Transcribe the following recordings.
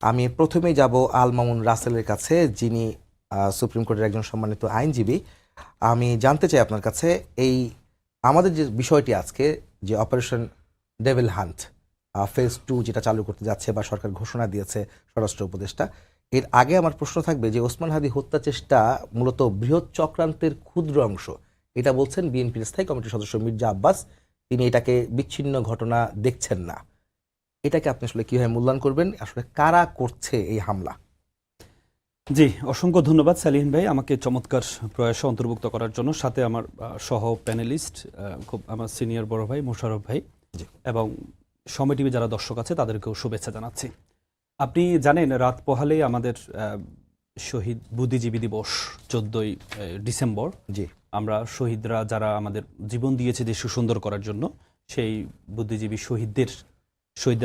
আমি প্রথমেই যাব আল মামুন রাসেলের কাছে, যিনি সুপ্রিম কোর্টের একজন সম্মানিত আইনজীবী। আমি জানতে চাই আপনার কাছে, এই আমাদের যে বিষয়টি আজকে, যে অপারেশন ডেভিল হান্ট ফেজ 2 যেটা চালু করতে যাচ্ছে বা সরকার ঘোষণা দিয়েছে স্বরাষ্ট্র উপদেষ্টা, এর আগে আমার প্রশ্ন থাকবে যে ওসমান হাদি হত্যা চেষ্টা মূলত বৃহৎ চক্রান্তের ক্ষুদ্র অংশ, এটা বলছেন বিএনপির স্থায়ী কমিটির সদস্য মির্জা আব্বাস। তিনি এটাকে বিচ্ছিন্ন ঘটনা দেখছেন না। এটাকে আপনি আসলে কিভাবে মূল্যায়ন করবেন? আসলে কারা করছে এই হামলা? জি, অসংখ্য ধন্যবাদ সালিহিন ভাই আমাকে চমৎকার প্রয়াসে অন্তর্ভুক্ত করার জন্য। সাথে আমার সহ প্যানেলিস্ট, খুব আমার সিনিয়র বড় ভাই মোশাররফ ভাই এবং সময় টিভি যারা দর্শক আছে তাদেরকেও শুভেচ্ছা জানাচ্ছি। আপনি জানেন, রাত পোহালে আমাদের শহীদ বুদ্ধিজীবী দিবস 14ই ডিসেম্বর। জি, আমরা শহীদরা যারা আমাদের জীবন দিয়েছে দেশ সুন্দর করার জন্য, সেই বুদ্ধিজীবী শহীদদের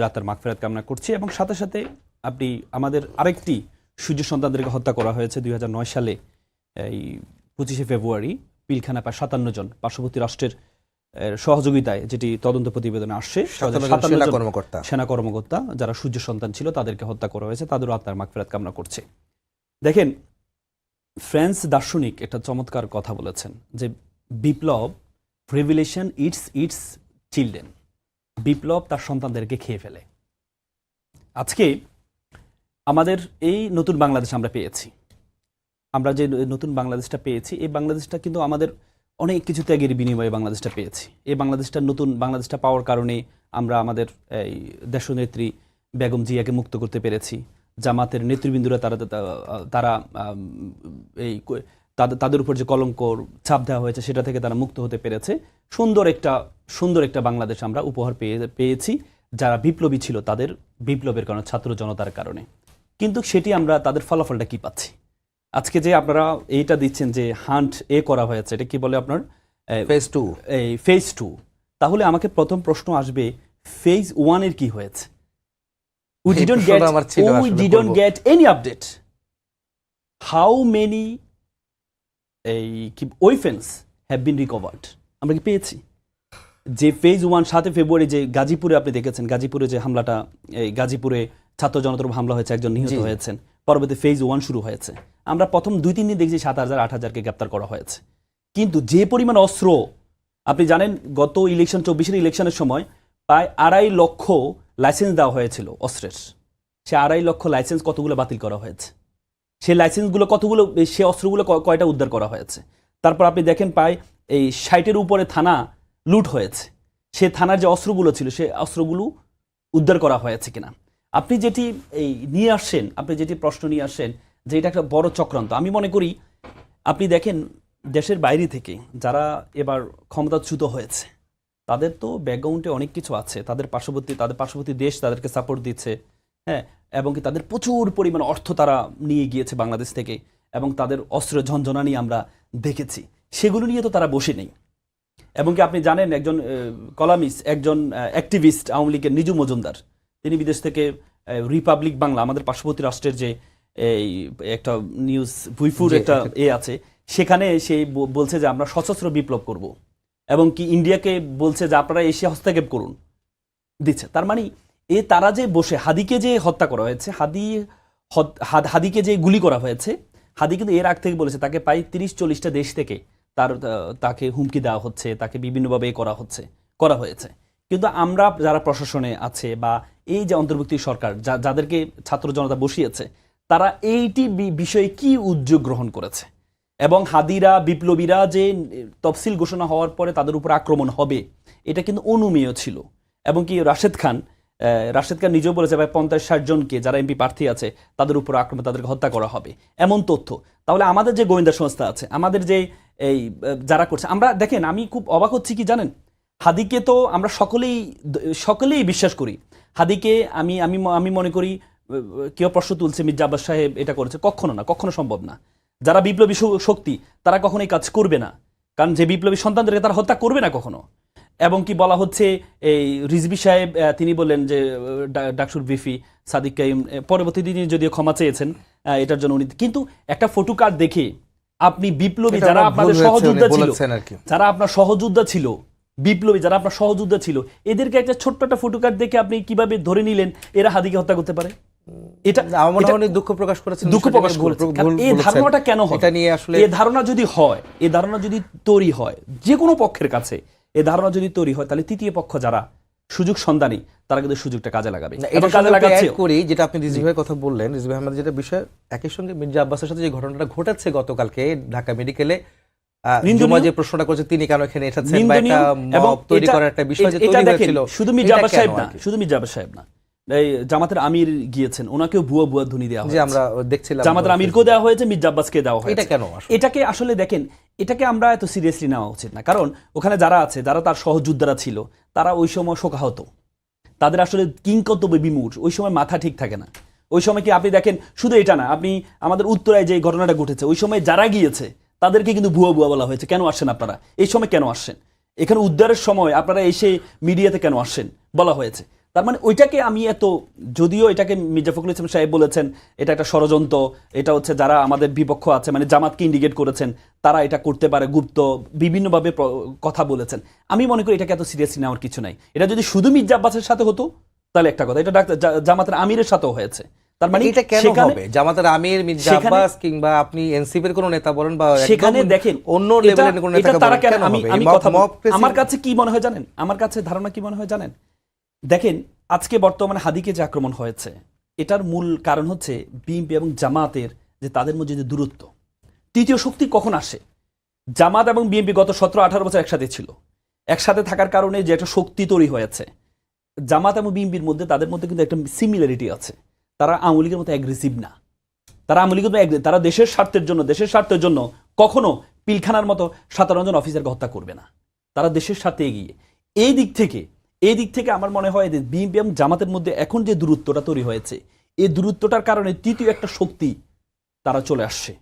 আত্মার মাগফিরাত কামনা করছি। এবং সাথে সাথে আপনি আমাদের আরেকটি সূর্য সন্তানদেরকে হত্যা করা হয়েছে 2009 সালে, এই 25শে ফেব্রুয়ারি পিলখানা পায় 57 জন পার্শ্ববর্তী রাষ্ট্রের সহযোগিতায়, যেটি তদন্ত প্রতিবেদনে আসছে। সেনা কর্মকর্তা যারা সূর্য সন্তান ছিল তাদেরকে হত্যা করা হয়েছে, তাদেরও আত্মার মাগফিরাত কামনা করছে। দেখেন, ফ্রেঞ্চ দার্শনিক একটা চমৎকার কথা বলেছেন যে বিপ্লব, রেভলিউশন ইটস চিলড্রেন, বিপ্লব তার সন্তানদেরকে খেয়ে ফেলে। আজকে আমাদের এই নতুন বাংলাদেশ আমরা পেয়েছি। আমরা যে নতুন বাংলাদেশটা পেয়েছি, এই বাংলাদেশটা কিন্তু আমাদের অনেক কিছু ত্যাগের বিনিময়ে বাংলাদেশটা পেয়েছি। এই বাংলাদেশটা, নতুন বাংলাদেশটা পাওয়ার কারণে আমরা আমাদের এই দেশনেত্রী বেগম জিয়াকে মুক্ত করতে পেরেছি। জামাতের নেতৃবৃন্দরা তারা এই তাদের উপর যে কলঙ্ক ছাপ দেওয়া হয়েছে সেটা থেকে তারা মুক্ত হতে পেরেছে। সুন্দর একটা বাংলাদেশ আমরা উপহার পেয়েছি যারা বিপ্লবী ছিল তাদের বিপ্লবের কারণে, ছাত্র জনতার কারণে। কিন্তু সেটি আমরা তাদের ফলাফলটা কি পাচ্ছি? আজকে যে আপনারা এইটা দিচ্ছেন যে হান্ট করা হয়েছে, এটা কি বলে আপনার ফেজ 2, তাহলে আমাকে প্রথম প্রশ্ন আসবে, ফেজ 1 এর কি হয়েছে? We didn't get any update. How many weapons have been recovered? আমরা কি পেয়েছি? যে ফেজ 1 7 ফেব্রুয়ারি যে গাজীপুরে আপনি দেখেছেন, গাজীপুরে যে হামলাটা, এই গাজীপুরে ছাত্র জনতার হামলা হয়েছে, একজন নিহত হয়েছেন, পরবর্তী ফেজ 1 শুরু হয়েছে। আমরা প্রথম 2-3 দিন দেখছি 7,000 8,000কে গ্রেপ্তার করা হয়েছে। কিন্তু যে পরিমাণ অস্ত্র, আপনি জানেন গত ইলেকশন 24-এর ইলেকশনের সময় প্রায় 2.5 লক্ষ লাইসেন্স দেওয়া হয়েছিল অস্ত্রের। সে 2.5 লক্ষ লাইসেন্স কতগুলো বাতিল করা হয়েছে? সেই লাইসেন্সগুলো কতগুলো, সে অস্ত্রগুলো কয়টা উদ্ধার করা হয়েছে? তারপর আপনি দেখেন প্রায় এই 60-এর উপরে থানা লুট হয়েছে। সে থানার যে অস্ত্রগুলো ছিল সে অস্ত্রগুলো উদ্ধার করা হয়েছে কিনা? আপনি যেটি নিয়ে আসছেন, আপনি যেটি প্রশ্ন নিয়ে আসছেন যে এটা একটা বড় চক্রান্ত, আমি মনে করি আপনি দেখেন দেশের বাইরে থেকে যারা এবার ক্ষমতাচ্যুত হয়েছে তাদের তো ব্যাকগ্রাউন্ডে অনেক কিছু আছে। তাদের পার্শ্ববর্তী দেশ তাদেরকে সাপোর্ট দিচ্ছে, হ্যাঁ, এবং কি তাদের প্রচুর পরিমাণ অর্থ তারা নিয়ে গিয়েছে বাংলাদেশ থেকে, এবং তাদের অস্ত্র ঝনঝনানি আমরা দেখেছি। সেগুলো নিয়ে তো তারা বসে নেই। এবং কি আপনি জানেন, একজন কলামিস্ট, একজন অ্যাক্টিভিস্ট আওয়ামী লীগের নিজু মজুমদার, তিনি বিদেশ থেকে রিপাবলিক বাংলা, আমাদের পার্শ্ববর্তী রাষ্ট্রের যে এই একটা নিউজ ভুইফুর একটা আছে, সেখানে সে বলছে যে আমরা সশস্ত্র বিপ্লব করব, এবং কি ইন্ডিয়াকে বলছে যে আপনারা এসে হস্তক্ষেপ করুন দিচ্ছে। তার মানে তারা যে বসে হাদিকে যে হত্যা করা হয়েছে, হাদিকে যে গুলি করা হয়েছে, হাদি কিন্তু এর আগ থেকে বলেছে তাকে প্রায় 30-40টা দেশ থেকে তাকে হুমকি দেওয়া হচ্ছে, তাকে বিভিন্নভাবে করা হয়েছে। কিন্তু আমরা যারা প্রশাসনে আছে বা এই যে অন্তর্বর্তী সরকার যাদেরকে ছাত্র জনতা বসিয়েছে, তারা এইটি বিষয়ে কি উদ্যোগ গ্রহণ করেছে? এবং হাদিরা, বিপ্লবীরা যে তফসিল ঘোষণা হওয়ার পরে তাদের উপর আক্রমণ হবে, এটা কিন্তু অনুমেয় ছিল। এবং কি রাশেদ খান নিজেও বলেছে প্রায় 50-60 জনকে যারা এমপি প্রার্থী আছে তাদের উপর আক্রমণ, তাদেরকে হত্যা করা হবে, এমন তথ্য। তাহলে আমাদের যে গোয়েন্দা সংস্থা আছে, আমাদের যে এই যারা করছে, আমরা দেখেন, আমি খুব অবাক হচ্ছি কি জানেন, হাদিকে তো আমরা সকলেই বিশ্বাস করি। হাদিকে আমি মনে করি কেউ প্রশ্ন তুলছে মির্জা আব্বাস সাহেব এটা করেছে, কখনো সম্ভব না। যারা বিপ্লবী শক্তি তারা কখনো এই কাজ করবে না, কারণ যে বিপ্লবী সন্তানদেরকে তারা হত্যা করবে না কখনো। এবং কি বলা হচ্ছে, এই রিজভী সাহেব তিনি বললেন যে ডাকসুর ভিপি সাদিক কাইম পরবর্তী দিনে যদিও ক্ষমা চেয়েছেন এটার জন্য উনি, কিন্তু একটা ফটো কার্ড দেখে আপনি বিপ্লবী যারা আপনাদের সহযোদ্ধা ছিল, বিপ্লবী যারা আপনার সহযোদ্ধা ছিল, এদেরকে একটা ছোট্ট একটা ফটো কার্ড দেখে আপনি কিভাবে ধরে নিলেন এরা হাদিকে হত্যা করতে পারে? এটা আমার মনে এটা- হয় উনি দুঃখ প্রকাশ করেছেন, দুঃখ বিষয়টা প্রকাশ নিয়ে ভুল করেছেন। কারণ এই বলেছেন। ধারণাটা কেন হয়? এটা নিয়ে আসলে এই ধারণা যদি হয়, এই ধারণা যদি তৈরি হয় যে কোনো পক্ষের কাছে, এই ধারণা যদি তৈরি হয়, তাহলে তৃতীয় পক্ষ যারা সুযোগ সন্ধানী তারা কিন্তু সুযোগটা কাজে লাগাবে না, এবং এটার কাজে সঙ্গে লাগাচ্ছে। add করি যেটা আপনি রিজভি ভাইয়ের কথা বললেন, রিজভি আহমেদ যেটা বিষয়, একই সঙ্গে মির্জা আব্বাসের সাথে যে ঘটনাটা ঘটেছে গতকালকে ঢাকা মেডিকেলে, নিন্দনীয়। জুমা যে প্রশ্নটা করেছে তিনি কেন এখানে এসেছেন বা নিন্দনীয় একটা এবং মব তৈরি এটা- করার একটা বিষয় যে এটা তৈরি দেখেন, হয়েছিল, শুধু মির্জা এটা আব্বাস কেন সাহেব না, আর কি? শুধু মির্জা আব্বাস সাহেব না, এই জামাতের আমির গিয়েছেন, ওনাকেও ভুয়া ভুয়া ধ্বনি দেওয়া যে হয়েছে। আমরা দেখছিলাম জামাতের আমিরকেও দেওয়া হয়েছে, মির্জা আব্বাসকে দেওয়া হয়েছে। এটা কেন আসলে? এটাকে আসলে দেখেন, এটাকে আমরা এত সিরিয়াসলি নেওয়া উচিত না, কারণ ওখানে যারা আছে, যারা তার সহযোদ্ধারা ছিল, তারা ওই সময় শোকাহত, তাদের আসলে কিংকর্তব্য বিমূঢ়, ওই সময় মাথা ঠিক থাকে না। ওই সময় কি আপনি দেখেন, শুধু এটা না, আপনি আমাদের উত্তরায় যে ঘটনাটা ঘটেছে, ওই সময় যারা গিয়েছে তাদেরকে কিন্তু ভুয়া ভুয়া বলা হয়েছে। কেন আসছেন আপনারা এই সময়, কেন আসছেন এখানে উদ্ধারের সময়, আপনারা এসে মিডিয়াতে কেন আসছেন বলা হয়েছে। তার মানে ওইটাকে আমি এত, যদিও এটাকে মির্জা ফখরুল ইসলাম সাহেব বলেছেন এটা একটা ষড়যন্ত্র, এটা হচ্ছে যারা আমাদের বিপক্ষ আছে, মানে জামাতকে ইন্ডিকেট করেছেন, তারা এটা করতে পারে, গুপ্ত বিভিন্নভাবে কথা বলেছেন। আমি মনে করি এটাকে এত সিরিয়াসলি নেওয়ার কিছু নাই। এটা যদি শুধু মির্জা আব্বাসের সাথে হতো তাহলে একটা কথা, এটা ডাক্তার জামাতের আমিরের সাথেও হয়েছে। তার মানে এটা কেন সেখানে- হবে? জামাতের আমির, মির্জা সেখানে- আব্বাস কিংবা আপনি এনসিপির কোন নেতা বলেন বা সেখানে একদম দেখেন অন্য এটা- লেভেলের কোন এটা নেতাকে তারা বলেন, কেন, কেন আমি হবে? আমি মব- কথা বলি। মব প্রেসিডেন্ট- আমার কাছে কি মনে হয় জানেন, আমার কাছে ধারণা কি মনে হয় জানেন, দেখেন আজকে বর্তমানে হাদিকে যে আক্রমণ হয়েছে, এটার মূল কারণ হচ্ছে বিএনপি এবং জামাতের যে তাদের মধ্যে যে দূরত্ব। তৃতীয় শক্তি কখন আসে? জামাত এবং বিএনপি গত 17-18 বছর একসাথে ছিল, একসাথে থাকার কারণে যে একটা শক্তি তৈরি হয়েছে, জামাত এবং বিএনপির মধ্যে, তাদের মধ্যে কিন্তু একটা সিমিলারিটি আছে। তারা আওয়ামী লীগের মতো অ্যাগ্রেসিভ না, তারা আওয়ামী লীগের মতো তারা দেশের স্বার্থের জন্য কখনো পিলখানার মতো 17 জন অফিসারকে হত্যা করবে না। তারা দেশের স্বার্থে এগিয়ে। এই দিক থেকে আমার মনে হয় যে বিএনপি এবং জামাতের মধ্যে এখন যে দূরত্বটা তৈরি হয়েছে, এই দূরত্বটার কারণে তৃতীয় একটা শক্তি তারা চলে আসছে।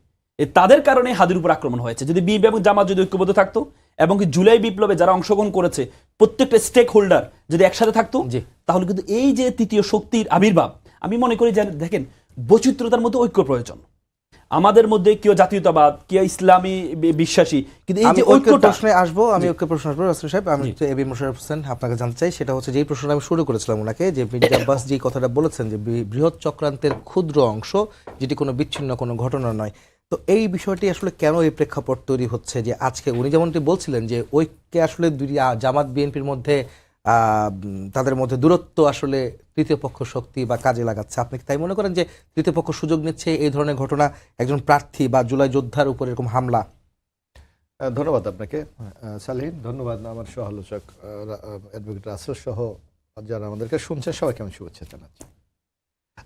তাদের কারণে হাদির উপর আক্রমণ হয়েছে। যদি বিএনপি এবং জামাত যদি ঐক্যবদ্ধ থাকতো, এবং কি জুলাই বিপ্লবে যারা অংশগ্রহণ করেছে প্রত্যেকটা স্টেক হোল্ডার যদি একসাথে থাকতো, জি। তাহলে কিন্তু এই যে তৃতীয় শক্তির আবির্ভাব, আমি মনে করি যে দেখেন, বৈচিত্র্যতার মধ্যে ঐক্য প্রয়োজন। আমাদের মধ্যে কেউ জাতীয়তাবাদ, কেউ ইসলামী বিশ্বাসী, কিন্তু এই আমি যে ঐক্যের ঐক্যটা, প্রশ্নে আসবো, রাসেল সাহেব। আমি এবি মোশাররফ হোসেন আপনাকে জানতে চাই, সেটা হচ্ছে যেই প্রশ্নটা আমি শুরু করেছিলাম ওনাকে, যে মির্জা আব্বাস যে কথাটা বলেছেন যে বৃহৎ চক্রান্তের ক্ষুদ্র অংশ, যেটি কোনো বিচ্ছিন্ন কোনো ঘটনা নয়, তো এই বিষয়টি আসলে কেন এই প্রেক্ষাপট তৈরি হচ্ছে যে আজকে উনি যেমনটি বলছিলেন যে ঐক্যে আসলে জামাত বিএনপির মধ্যে তাদের মধ্যে দূরত্ব আসলে তৃতীয় পক্ষ শক্তি বা কাজে লাগাচ্ছে, আপনি কি তাই মনে করেন যে তৃতীয় পক্ষ সুযোগ নিচ্ছে এই ধরনের ঘটনা, একজন প্রার্থী বা জুলাই যোদ্ধার উপর এরকম হামলা? ধন্যবাদ আপনাকে সালিহিন, ধন্যবাদ আমার সহ আলোচক অ্যাডভোকেট রাসেল সহ যারা আমাদেরকে শুনছেন, সবাইকে আমি শুভেচ্ছা জানাচ্ছি।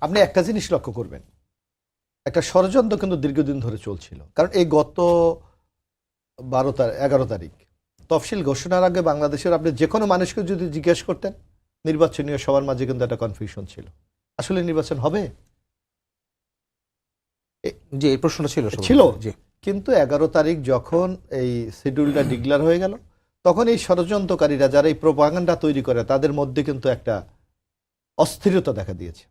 আপনি একটা জিনিস লক্ষ্য করবেন, একটা ষড়যন্ত্র কিন্তু দীর্ঘদিন ধরে চলছিল। কারণ এই গত 11 তারিখ তফসিল ঘোষণার আগে বাংলাদেশের আপনি যে কোনো মানুষকে যদি জিজ্ঞেস করতেন, নির্বাচনীয় সবার মাঝে কিন্তু একটা কনফিউশন ছিল, আসলে নির্বাচন হবে। জি, এই প্রশ্নটা ছিল ছিল। জি। কিন্তু 11 তারিখ যখন এই শিডিউলটা ডিক্লেয়ার হয়ে গেল, তখন এই ষড়যন্ত্রকারীরা যারা এই প্রোপাগান্ডা তৈরি করে, তাদের মধ্যে কিন্তু একটা অস্থিরতা দেখা দিয়েছে।